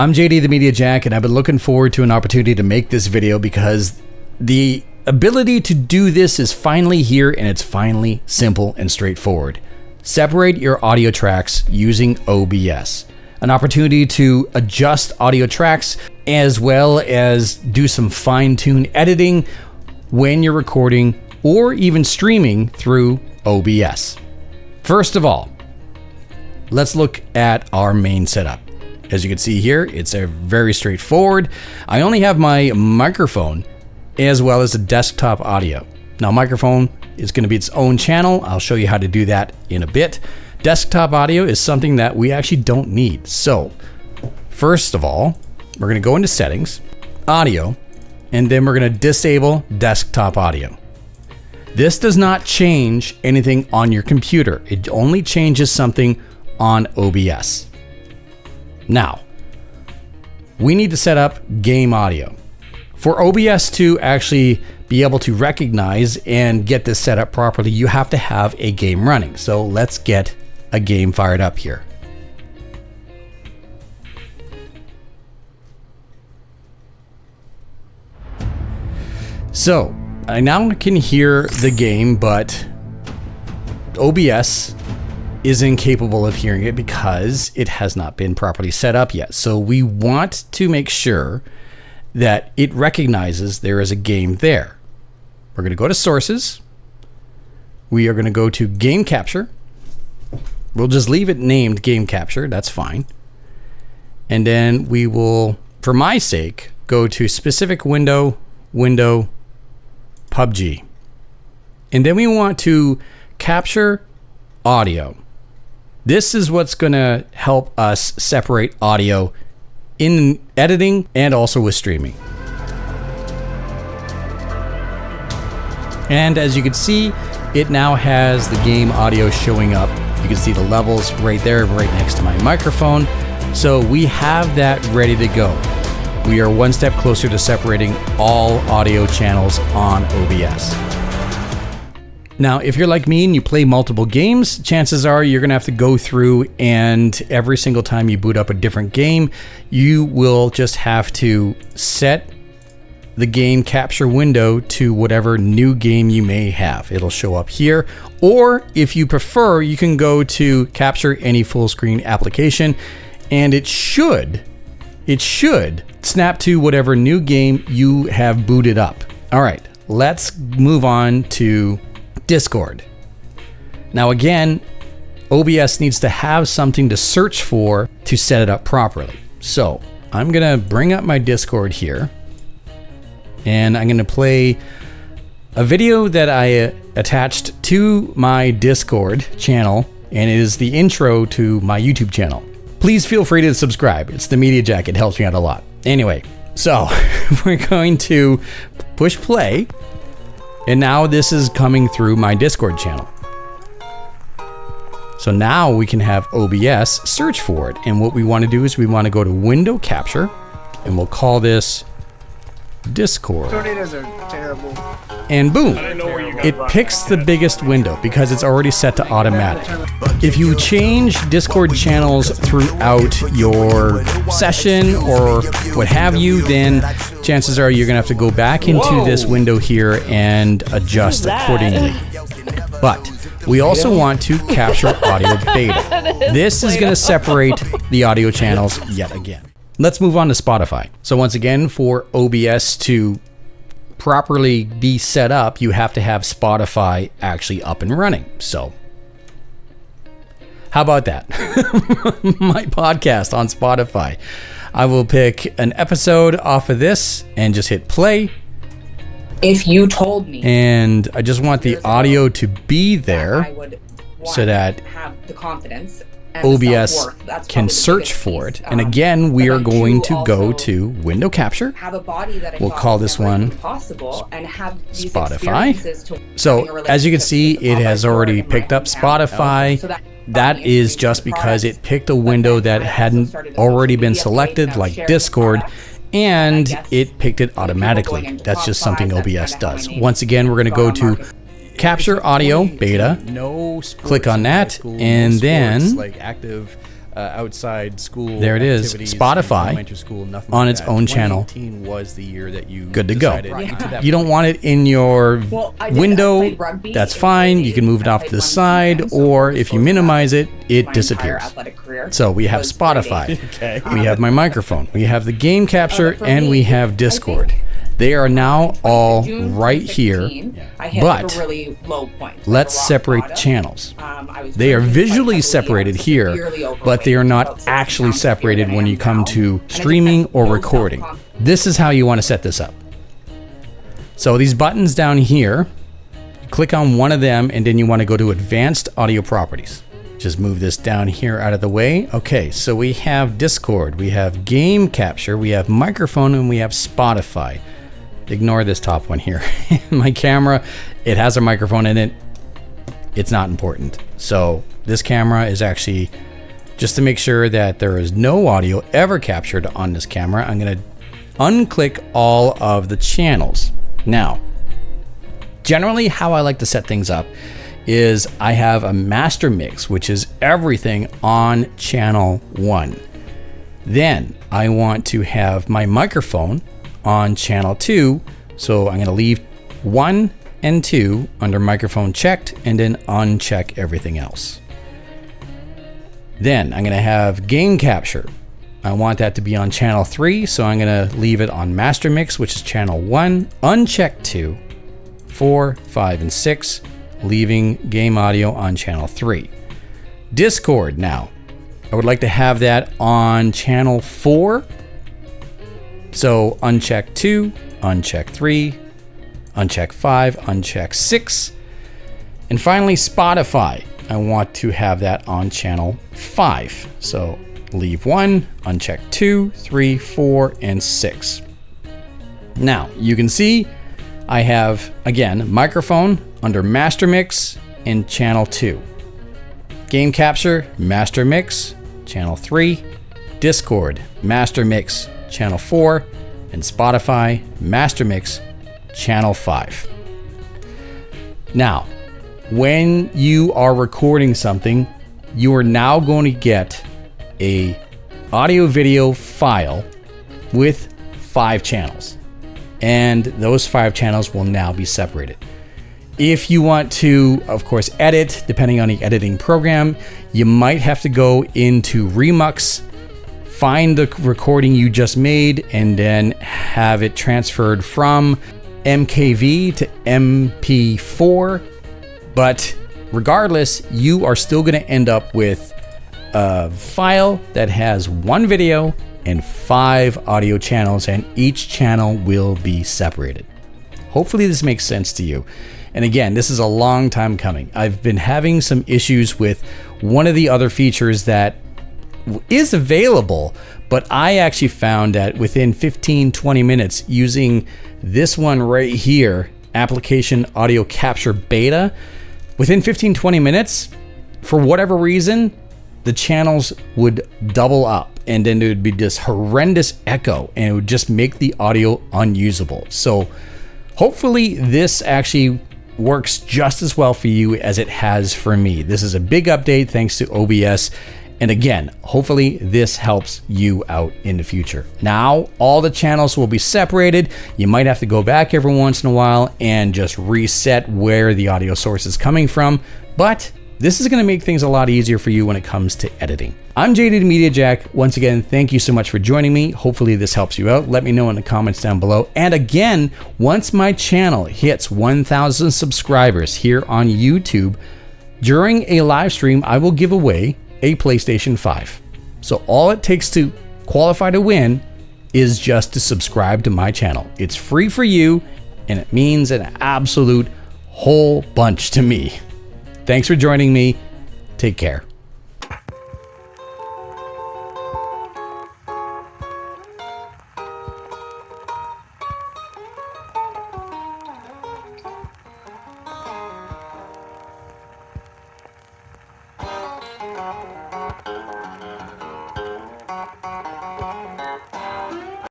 I'm JD the Media Jack, and I've been looking forward to an opportunity to make this video because the ability to do this is finally here, and it's finally simple and straightforward. Separate your audio tracks using OBS. An opportunity to adjust audio tracks as well as do some fine-tune editing when you're recording or even streaming through OBS. First of all, let's look at our main setup. As you can see here, it's a very straightforward. I only have my microphone as well as the desktop audio. Now, microphone is going to be its own channel. I'll show you how to do that in a bit. Desktop audio is something that we actually don't need. So, first of all, we're going to go into settings, audio, and then we're going to disable desktop audio. This does not change anything on your computer. It only changes something on OBS. Now, we need to set up game audio. For OBS to actually be able to recognize and get this set up properly, you have to have a game running. So let's get a game fired up here. So I now can hear the game, but OBS is incapable of hearing it because it has not been properly set up yet. So we want to make sure that it recognizes there is a game there. We're going to go to sources. We are going to go to game capture. We'll just leave it named game capture. That's fine. And then we will, for my sake, go to specific window, PUBG. And then we want to capture audio. This is what's going to help us separate audio in editing and also with streaming. And as you can see, it now has the game audio showing up. You can see the levels right there, right next to my microphone. So we have that ready to go. We are one step closer to separating all audio channels on OBS. Now, if you're like me and you play multiple games, chances are you're going to have to go through, and every single time you boot up a different game, you will just have to set the game capture window to whatever new game you may have. It'll show up here, or if you prefer, you can go to capture any full screen application, and it should snap to whatever new game you have booted up. All right, let's move on to Discord. Now again, OBS needs to have something to search for to set it up properly. So I'm gonna bring up my Discord here, and I'm gonna play a video that I attached to my Discord channel, and it is the intro to my YouTube channel. Please feel free to subscribe. It's TheMediajack. It helps me out a lot. Anyway, so we're going to push play. And now this is coming through my Discord channel. So now we can have OBS search for it. And what we want to do is we want to go to window capture, and we'll call this Discord. Tornadoes are terrible. And boom, it picks the biggest window because it's already set to automatic. If you change Discord channels throughout your session or what have you, then chances are you're gonna have to go back into this window here and adjust accordingly. But we also want to capture audio beta. This is gonna separate the audio channels yet again. Let's move on to Spotify. So once again, for OBS to properly be set up, you have to have Spotify actually up and running. So how about that? My podcast on Spotify. I will pick an episode off of this and just hit play. If you told me, and I just want the audio to be there I would so that have the confidence and OBS self-worth. That's can probably the search biggest for piece. it. And again, we But are I going do to go also to window capture. have a body that I We'll thought call was this never one even possible, and have these Spotify. experiences to So having a as you can relationship see, with the it pop has I already stored in picked my up hometown. Spotify. So That body is introduced just the because products, it picked a but window then that I also hadn't started the already social been media selected, page, like sharing the Discord, products. and I guess it picked it people automatically. going into That's top just something fives, OBS that's kinda how does. my name Once again, we're going to go got on to market. capture audio beta. Click on that, and then like active outside school. There it is. activities, Spotify elementary school, nothing on like its that. own channel. 2018 was the year that you Good to go. decided to that You don't want it in your Well, I did. I window, played rugby that's in fine. grade You can eight. move it I off to played the one side, season, so or I was if you exposed to minimize it, my it entire disappears. athletic career So we have was grade Spotify, eight. Okay. we have my microphone, we have the game capture, for and me, we have I Discord. think They are now all June right here, 2016, I hit but like a really low point. like let's a rock separate bottom. channels. I was They are drinking quite visually heavily. separated I was here, severely but they are overweight, not about 60 actually pounds heavier separated than I when am you come now. to And I just streaming had or no recording. self-confidence. This is how you want to set this up. So these buttons down here, you click on one of them and then you want to go to advanced audio properties. Just move this down here out of the way. Okay, so we have Discord, we have game capture, we have microphone, and we have Spotify. Ignore this top one here. My camera, it has a microphone in it. It's not important. So this camera is actually just to make sure that there is no audio ever captured on this camera. I'm going to unclick all of the channels. Now, generally how I like to set things up is I have a master mix, which is everything on channel 1. Then I want to have my microphone on channel 2. So I'm going to leave 1 and 2 under microphone checked and then uncheck everything else. Then I'm going to have game capture. I want that to be on channel 3, so I'm going to leave it on master mix, which is channel 1, uncheck 2, 4, 5, and 6, leaving game audio on channel 3. Discord now. I would like to have that on channel 4. So uncheck 2, uncheck 3, uncheck 5, uncheck 6. And finally, Spotify. I want to have that on channel 5. So leave 1, uncheck 2, 3, 4, and 6. Now, you can see I have, again, microphone under master mix in channel 2. Game capture, master mix, channel 3. Discord, master mix, channel 4. And Spotify, master mix, channel 5. Now, when you are recording something, you are now going to get a audio video file with 5 channels. And those 5 channels will now be separated. If you want to, of course, edit, depending on the editing program, you might have to go into Remux, find the recording you just made, and then have it transferred from MKV to MP4. But regardless, you are still going to end up with a file that has 1 video and 5 audio channels, and each channel will be separated. Hopefully this makes sense to you. And again, this is a long time coming. I've been having some issues with one of the other features that is available, but I actually found that within 15-20 minutes using this one right here, application audio capture beta, within 15-20 minutes, for whatever reason, the channels would double up and then there would be this horrendous echo and it would just make the audio unusable. So hopefully this actually works just as well for you as it has for me. This is a big update thanks to OBS. And again, hopefully this helps you out in the future. Now, all the channels will be separated. You might have to go back every once in a while and just reset where the audio source is coming from. But this is going to make things a lot easier for you when it comes to editing. I'm JD TheMediajack. Once again, thank you so much for joining me. Hopefully this helps you out. Let me know in the comments down below. And again, once my channel hits 1,000 subscribers here on YouTube, during a live stream, I will give away a PlayStation 5. So all it takes to qualify to win is just to subscribe to my channel. It's free for you, and it means an absolute whole bunch to me. Thanks for joining me. Take care.